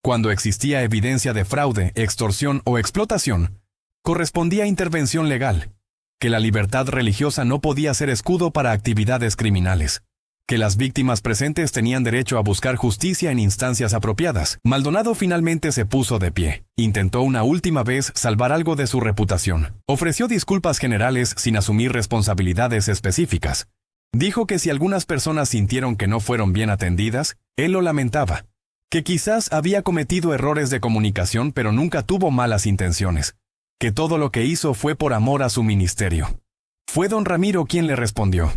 cuando existía evidencia de fraude, extorsión o explotación, correspondía intervención legal, que la libertad religiosa no podía ser escudo para actividades criminales, que las víctimas presentes tenían derecho a buscar justicia en instancias apropiadas. Maldonado finalmente se puso de pie. Intentó una última vez salvar algo de su reputación. Ofreció disculpas generales sin asumir responsabilidades específicas. Dijo que si algunas personas sintieron que no fueron bien atendidas, él lo lamentaba. Que quizás había cometido errores de comunicación pero nunca tuvo malas intenciones, que todo lo que hizo fue por amor a su ministerio. Fue don Ramiro quien le respondió.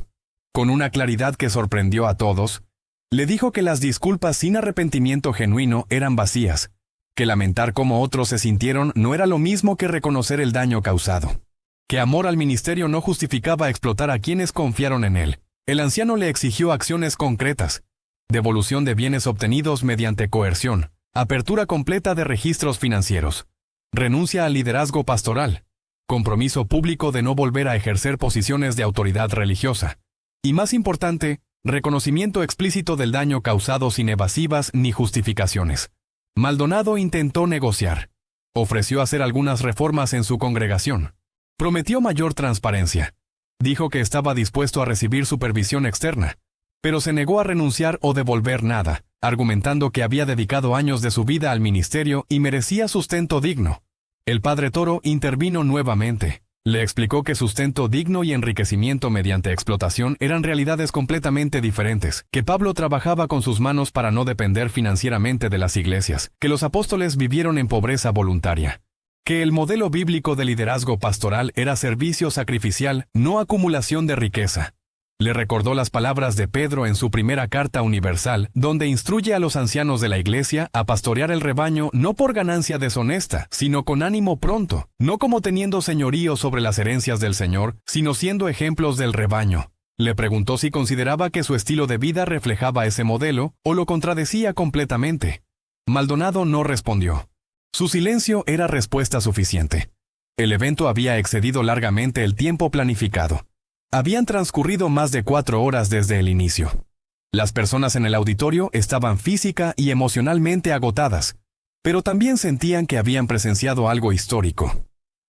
Con una claridad que sorprendió a todos, le dijo que las disculpas sin arrepentimiento genuino eran vacías, que lamentar cómo otros se sintieron no era lo mismo que reconocer el daño causado, que amor al ministerio no justificaba explotar a quienes confiaron en él. El anciano le exigió acciones concretas, devolución de bienes obtenidos mediante coerción, apertura completa de registros financieros, renuncia al liderazgo pastoral, compromiso público de no volver a ejercer posiciones de autoridad religiosa, y más importante, reconocimiento explícito del daño causado sin evasivas ni justificaciones. Maldonado intentó negociar, ofreció hacer algunas reformas en su congregación, prometió mayor transparencia, dijo que estaba dispuesto a recibir supervisión externa, pero se negó a renunciar o devolver nada, argumentando que había dedicado años de su vida al ministerio y merecía sustento digno. El padre Toro intervino nuevamente. Le explicó que sustento digno y enriquecimiento mediante explotación eran realidades completamente diferentes, que Pablo trabajaba con sus manos para no depender financieramente de las iglesias, que los apóstoles vivieron en pobreza voluntaria, que el modelo bíblico de liderazgo pastoral era servicio sacrificial, no acumulación de riqueza. Le recordó las palabras de Pedro en su primera carta universal, donde instruye a los ancianos de la iglesia a pastorear el rebaño no por ganancia deshonesta, sino con ánimo pronto, no como teniendo señorío sobre las herencias del Señor, sino siendo ejemplos del rebaño. Le preguntó si consideraba que su estilo de vida reflejaba ese modelo o lo contradecía completamente. Maldonado no respondió. Su silencio era respuesta suficiente. El evento había excedido largamente el tiempo planificado. Habían transcurrido más de 4 horas desde el inicio. Las personas en el auditorio estaban física y emocionalmente agotadas, pero también sentían que habían presenciado algo histórico.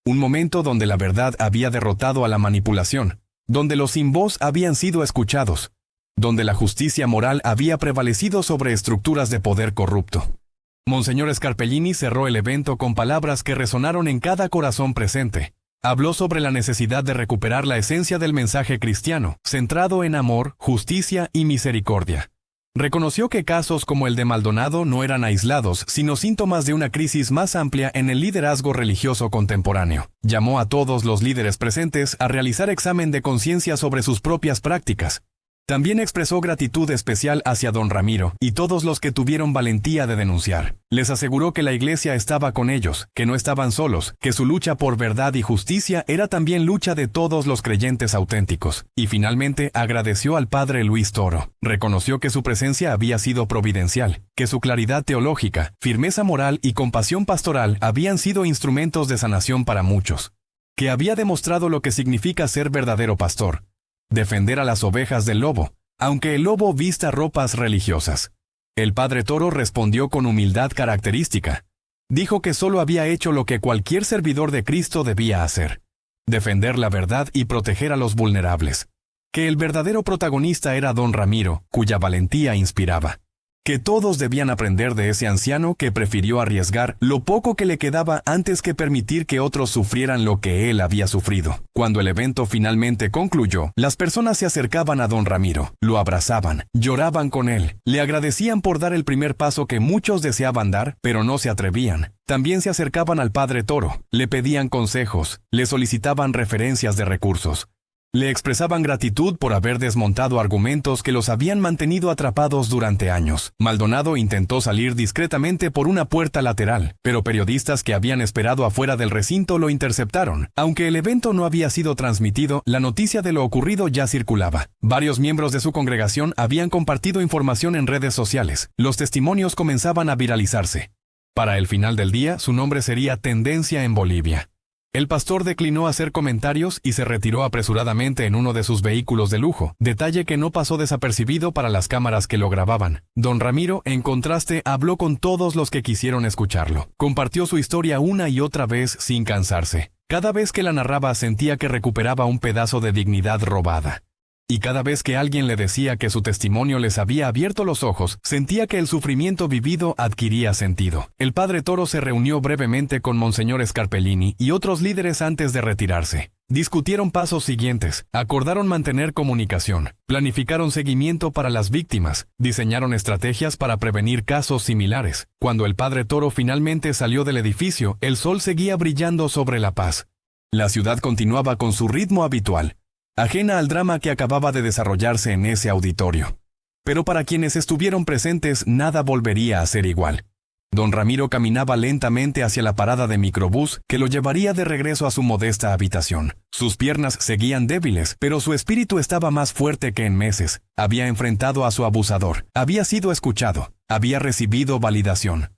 Un momento donde la verdad había derrotado a la manipulación, donde los sin voz habían sido escuchados, donde la justicia moral había prevalecido sobre estructuras de poder corrupto. Monseñor Scarpellini cerró el evento con palabras que resonaron en cada corazón presente. Habló sobre la necesidad de recuperar la esencia del mensaje cristiano, centrado en amor, justicia y misericordia. Reconoció que casos como el de Maldonado no eran aislados, sino síntomas de una crisis más amplia en el liderazgo religioso contemporáneo. Llamó a todos los líderes presentes a realizar examen de conciencia sobre sus propias prácticas. También expresó gratitud especial hacia don Ramiro y todos los que tuvieron valentía de denunciar. Les aseguró que la iglesia estaba con ellos, que no estaban solos, que su lucha por verdad y justicia era también lucha de todos los creyentes auténticos. Y finalmente agradeció al padre Luis Toro. Reconoció que su presencia había sido providencial, que su claridad teológica, firmeza moral y compasión pastoral habían sido instrumentos de sanación para muchos. Que había demostrado lo que significa ser verdadero pastor. Defender a las ovejas del lobo, aunque el lobo vista ropas religiosas. El padre Toro respondió con humildad característica. Dijo que solo había hecho lo que cualquier servidor de Cristo debía hacer: defender la verdad y proteger a los vulnerables. Que el verdadero protagonista era don Ramiro, cuya valentía inspiraba. Que todos debían aprender de ese anciano que prefirió arriesgar lo poco que le quedaba antes que permitir que otros sufrieran lo que él había sufrido. Cuando el evento finalmente concluyó, las personas se acercaban a don Ramiro, lo abrazaban, lloraban con él, le agradecían por dar el primer paso que muchos deseaban dar, pero no se atrevían. También se acercaban al padre Toro, le pedían consejos, le solicitaban referencias de recursos. Le expresaban gratitud por haber desmontado argumentos que los habían mantenido atrapados durante años. Maldonado intentó salir discretamente por una puerta lateral, pero periodistas que habían esperado afuera del recinto lo interceptaron. Aunque el evento no había sido transmitido, la noticia de lo ocurrido ya circulaba. Varios miembros de su congregación habían compartido información en redes sociales. Los testimonios comenzaban a viralizarse. Para el final del día, su nombre sería tendencia en Bolivia. El pastor declinó hacer comentarios y se retiró apresuradamente en uno de sus vehículos de lujo, detalle que no pasó desapercibido para las cámaras que lo grababan. Don Ramiro, en contraste, habló con todos los que quisieron escucharlo. Compartió su historia una y otra vez sin cansarse. Cada vez que la narraba sentía que recuperaba un pedazo de dignidad robada. Y cada vez que alguien le decía que su testimonio les había abierto los ojos, sentía que el sufrimiento vivido adquiría sentido. El padre Toro se reunió brevemente con Monseñor Scarpellini y otros líderes antes de retirarse. Discutieron pasos siguientes, acordaron mantener comunicación, planificaron seguimiento para las víctimas, diseñaron estrategias para prevenir casos similares. Cuando el padre Toro finalmente salió del edificio, el sol seguía brillando sobre La Paz. La ciudad continuaba con su ritmo habitual, ajena al drama que acababa de desarrollarse en ese auditorio. Pero para quienes estuvieron presentes, nada volvería a ser igual. Don Ramiro caminaba lentamente hacia la parada de microbús que lo llevaría de regreso a su modesta habitación. Sus piernas seguían débiles, pero su espíritu estaba más fuerte que en meses. Había enfrentado a su abusador, había sido escuchado, había recibido validación.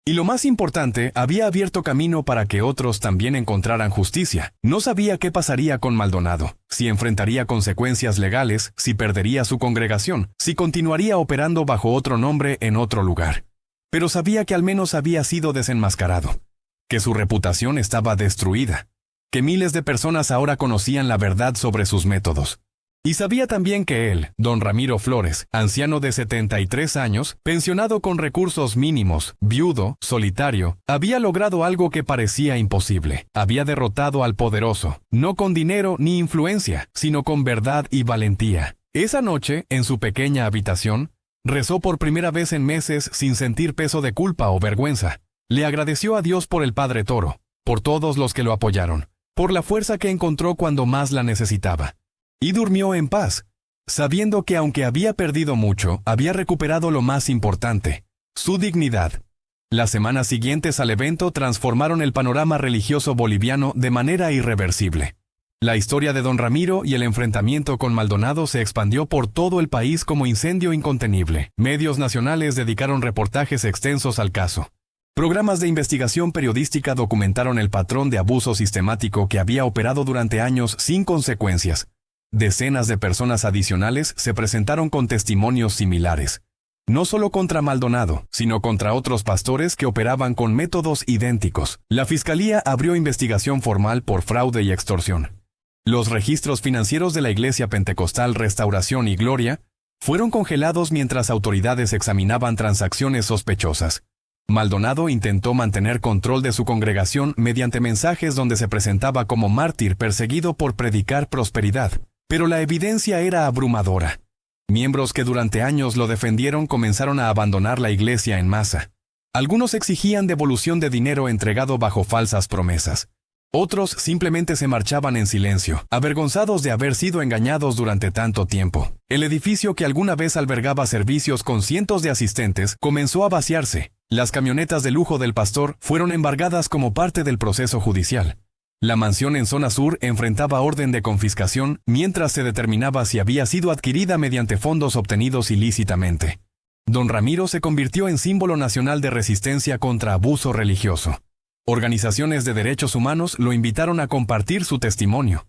Y lo más importante, había abierto camino para que otros también encontraran justicia. No sabía qué pasaría con Maldonado, si enfrentaría consecuencias legales, si perdería su congregación, si continuaría operando bajo otro nombre en otro lugar. Pero sabía que al menos había sido desenmascarado, que su reputación estaba destruida, que miles de personas ahora conocían la verdad sobre sus métodos. Y sabía también que él, don Ramiro Flores, anciano de 73 años, pensionado con recursos mínimos, viudo, solitario, había logrado algo que parecía imposible. Había derrotado al poderoso, no con dinero ni influencia, sino con verdad y valentía. Esa noche, en su pequeña habitación, rezó por primera vez en meses sin sentir peso de culpa o vergüenza. Le agradeció a Dios por el padre Toro, por todos los que lo apoyaron, por la fuerza que encontró cuando más la necesitaba. Y durmió en paz, sabiendo que aunque había perdido mucho, había recuperado lo más importante, su dignidad. Las semanas siguientes al evento transformaron el panorama religioso boliviano de manera irreversible. La historia de don Ramiro y el enfrentamiento con Maldonado se expandió por todo el país como incendio incontenible. Medios nacionales dedicaron reportajes extensos al caso. Programas de investigación periodística documentaron el patrón de abuso sistemático que había operado durante años sin consecuencias. Decenas de personas adicionales se presentaron con testimonios similares, no solo contra Maldonado, sino contra otros pastores que operaban con métodos idénticos. La Fiscalía abrió investigación formal por fraude y extorsión. Los registros financieros de la Iglesia Pentecostal Restauración y Gloria fueron congelados mientras autoridades examinaban transacciones sospechosas. Maldonado intentó mantener control de su congregación mediante mensajes donde se presentaba como mártir perseguido por predicar prosperidad. Pero la evidencia era abrumadora. Miembros que durante años lo defendieron comenzaron a abandonar la iglesia en masa. Algunos exigían devolución de dinero entregado bajo falsas promesas. Otros simplemente se marchaban en silencio, avergonzados de haber sido engañados durante tanto tiempo. El edificio que alguna vez albergaba servicios con cientos de asistentes comenzó a vaciarse. Las camionetas de lujo del pastor fueron embargadas como parte del proceso judicial. La mansión en zona sur enfrentaba orden de confiscación mientras se determinaba si había sido adquirida mediante fondos obtenidos ilícitamente. Don Ramiro se convirtió en símbolo nacional de resistencia contra abuso religioso. Organizaciones de derechos humanos lo invitaron a compartir su testimonio.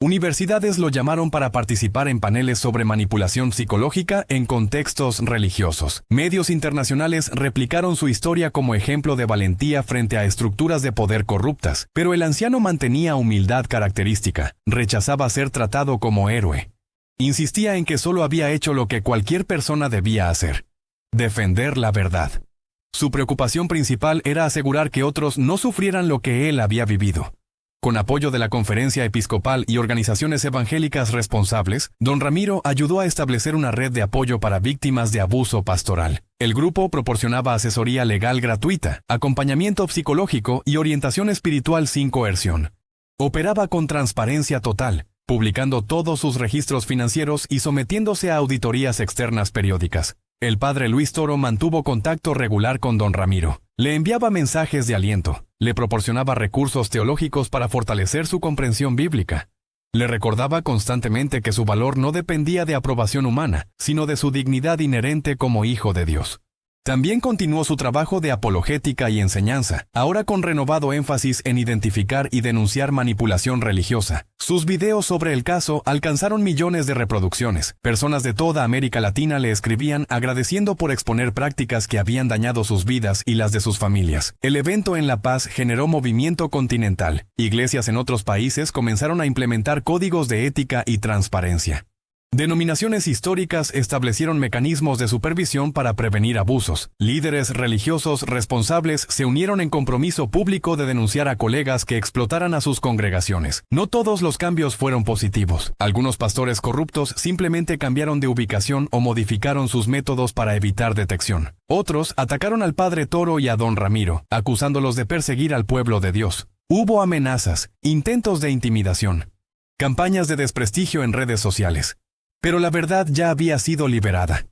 Universidades lo llamaron para participar en paneles sobre manipulación psicológica en contextos religiosos. Medios internacionales replicaron su historia como ejemplo de valentía frente a estructuras de poder corruptas, pero el anciano mantenía humildad característica, rechazaba ser tratado como héroe. Insistía en que solo había hecho lo que cualquier persona debía hacer: defender la verdad. Su preocupación principal era asegurar que otros no sufrieran lo que él había vivido. Con apoyo de la Conferencia Episcopal y organizaciones evangélicas responsables, don Ramiro ayudó a establecer una red de apoyo para víctimas de abuso pastoral. El grupo proporcionaba asesoría legal gratuita, acompañamiento psicológico y orientación espiritual sin coerción. Operaba con transparencia total, publicando todos sus registros financieros y sometiéndose a auditorías externas periódicas. El padre Luis Toro mantuvo contacto regular con don Ramiro. Le enviaba mensajes de aliento, le proporcionaba recursos teológicos para fortalecer su comprensión bíblica. Le recordaba constantemente que su valor no dependía de aprobación humana, sino de su dignidad inherente como hijo de Dios. También continuó su trabajo de apologética y enseñanza, ahora con renovado énfasis en identificar y denunciar manipulación religiosa. Sus videos sobre el caso alcanzaron millones de reproducciones. Personas de toda América Latina le escribían agradeciendo por exponer prácticas que habían dañado sus vidas y las de sus familias. El evento en La Paz generó movimiento continental. Iglesias en otros países comenzaron a implementar códigos de ética y transparencia. Denominaciones históricas establecieron mecanismos de supervisión para prevenir abusos. Líderes religiosos responsables se unieron en compromiso público de denunciar a colegas que explotaran a sus congregaciones. No todos los cambios fueron positivos. Algunos pastores corruptos simplemente cambiaron de ubicación o modificaron sus métodos para evitar detección. Otros atacaron al padre Toro y a don Ramiro, acusándolos de perseguir al pueblo de Dios. Hubo amenazas, intentos de intimidación, campañas de desprestigio en redes sociales. Pero la verdad ya había sido liberada.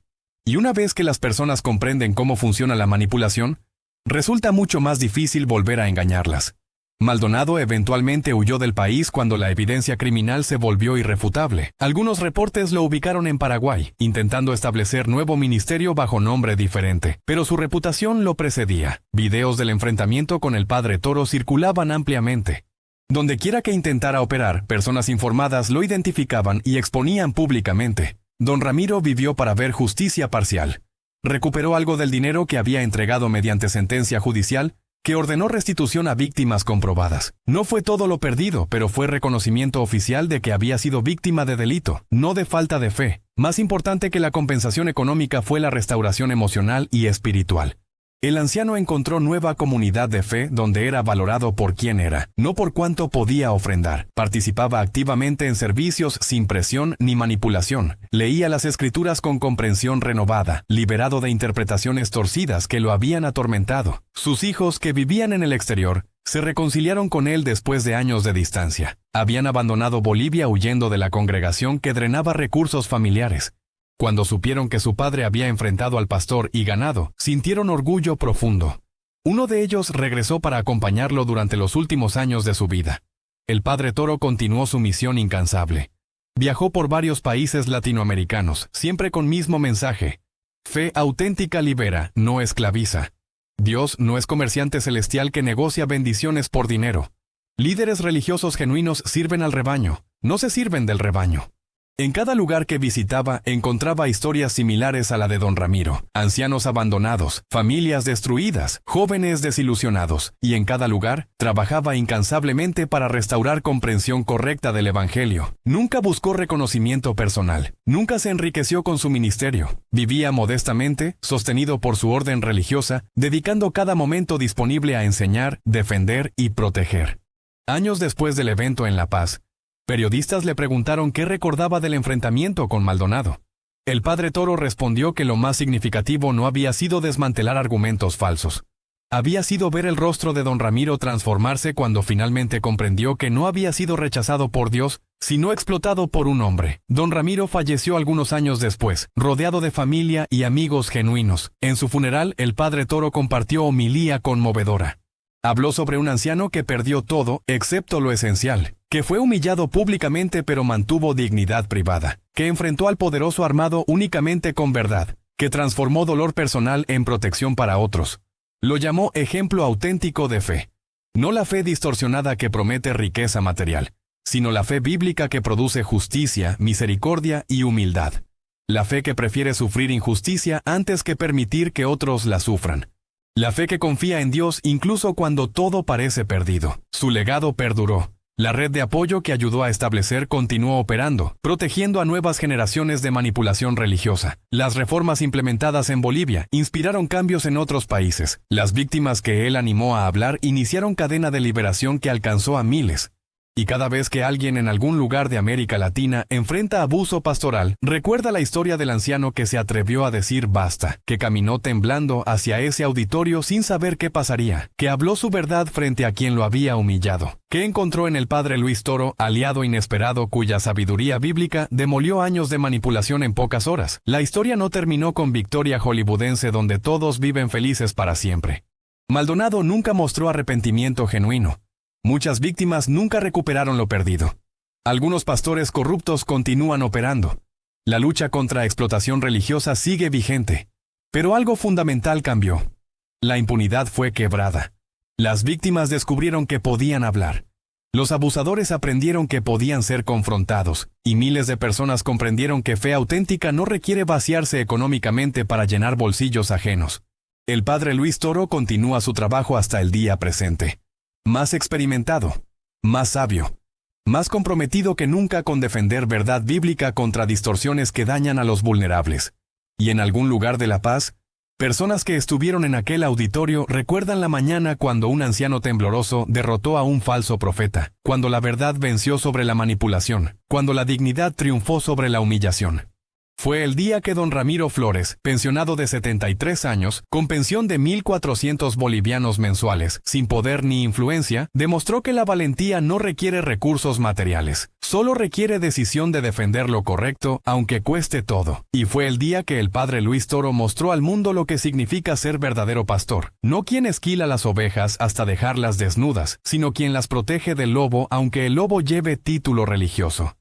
Y una vez que las personas comprenden cómo funciona la manipulación, resulta mucho más difícil volver a engañarlas. Maldonado eventualmente huyó del país cuando la evidencia criminal se volvió irrefutable. Algunos reportes lo ubicaron en Paraguay, intentando establecer nuevo ministerio bajo nombre diferente, pero su reputación lo precedía. Videos del enfrentamiento con el padre Toro circulaban ampliamente. Donde quiera que intentara operar, personas informadas lo identificaban y exponían públicamente. Don Ramiro vivió para ver justicia parcial. Recuperó algo del dinero que había entregado mediante sentencia judicial, que ordenó restitución a víctimas comprobadas. No fue todo lo perdido, pero fue reconocimiento oficial de que había sido víctima de delito, no de falta de fe. Más importante que la compensación económica fue la restauración emocional y espiritual. El anciano encontró nueva comunidad de fe donde era valorado por quien era, no por cuánto podía ofrendar. Participaba activamente en servicios sin presión ni manipulación. Leía las escrituras con comprensión renovada, liberado de interpretaciones torcidas que lo habían atormentado. Sus hijos, que vivían en el exterior, se reconciliaron con él después de años de distancia. Habían abandonado Bolivia huyendo de la congregación que drenaba recursos familiares. Cuando supieron que su padre había enfrentado al pastor y ganado, sintieron orgullo profundo. Uno de ellos regresó para acompañarlo durante los últimos años de su vida. El padre Toro continuó su misión incansable. Viajó por varios países latinoamericanos, siempre con mismo mensaje: fe auténtica libera, no esclaviza. Dios no es comerciante celestial que negocia bendiciones por dinero. Líderes religiosos genuinos sirven al rebaño, no se sirven del rebaño. En cada lugar que visitaba encontraba historias similares a la de don Ramiro. Ancianos abandonados, familias destruidas, jóvenes desilusionados, y en cada lugar trabajaba incansablemente para restaurar comprensión correcta del Evangelio. Nunca buscó reconocimiento personal, nunca se enriqueció con su ministerio. Vivía modestamente, sostenido por su orden religiosa, dedicando cada momento disponible a enseñar, defender y proteger. Años después del evento en La Paz, periodistas le preguntaron qué recordaba del enfrentamiento con Maldonado. El padre Toro respondió que lo más significativo no había sido desmantelar argumentos falsos. Había sido ver el rostro de don Ramiro transformarse cuando finalmente comprendió que no había sido rechazado por Dios, sino explotado por un hombre. Don Ramiro falleció algunos años después, rodeado de familia y amigos genuinos. En su funeral, el padre Toro compartió homilía conmovedora. Habló sobre un anciano que perdió todo, excepto lo esencial, que fue humillado públicamente pero mantuvo dignidad privada, que enfrentó al poderoso armado únicamente con verdad, que transformó dolor personal en protección para otros. Lo llamó ejemplo auténtico de fe. No la fe distorsionada que promete riqueza material, sino la fe bíblica que produce justicia, misericordia y humildad. La fe que prefiere sufrir injusticia antes que permitir que otros la sufran. La fe que confía en Dios incluso cuando todo parece perdido. Su legado perduró. La red de apoyo que ayudó a establecer continuó operando, protegiendo a nuevas generaciones de manipulación religiosa. Las reformas implementadas en Bolivia inspiraron cambios en otros países. Las víctimas que él animó a hablar iniciaron cadena de liberación que alcanzó a miles. Y cada vez que alguien en algún lugar de América Latina enfrenta abuso pastoral, recuerda la historia del anciano que se atrevió a decir basta, que caminó temblando hacia ese auditorio sin saber qué pasaría, que habló su verdad frente a quien lo había humillado, que encontró en el padre Luis Toro, aliado inesperado cuya sabiduría bíblica demolió años de manipulación en pocas horas. La historia no terminó con victoria hollywoodense donde todos viven felices para siempre. Maldonado nunca mostró arrepentimiento genuino. Muchas víctimas nunca recuperaron lo perdido. Algunos pastores corruptos continúan operando. La lucha contra explotación religiosa sigue vigente. Pero algo fundamental cambió. La impunidad fue quebrada. Las víctimas descubrieron que podían hablar. Los abusadores aprendieron que podían ser confrontados, y miles de personas comprendieron que fe auténtica no requiere vaciarse económicamente para llenar bolsillos ajenos. El padre Luis Toro continúa su trabajo hasta el día presente. Más experimentado, más sabio, más comprometido que nunca con defender verdad bíblica contra distorsiones que dañan a los vulnerables. Y en algún lugar de La Paz, personas que estuvieron en aquel auditorio recuerdan la mañana cuando un anciano tembloroso derrotó a un falso profeta, cuando la verdad venció sobre la manipulación, cuando la dignidad triunfó sobre la humillación. Fue el día que don Ramiro Flores, pensionado de 73 años, con pensión de 1.400 bolivianos mensuales, sin poder ni influencia, demostró que la valentía no requiere recursos materiales, solo requiere decisión de defender lo correcto, aunque cueste todo. Y fue el día que el padre Luis Toro mostró al mundo lo que significa ser verdadero pastor, no quien esquila las ovejas hasta dejarlas desnudas, sino quien las protege del lobo aunque el lobo lleve título religioso.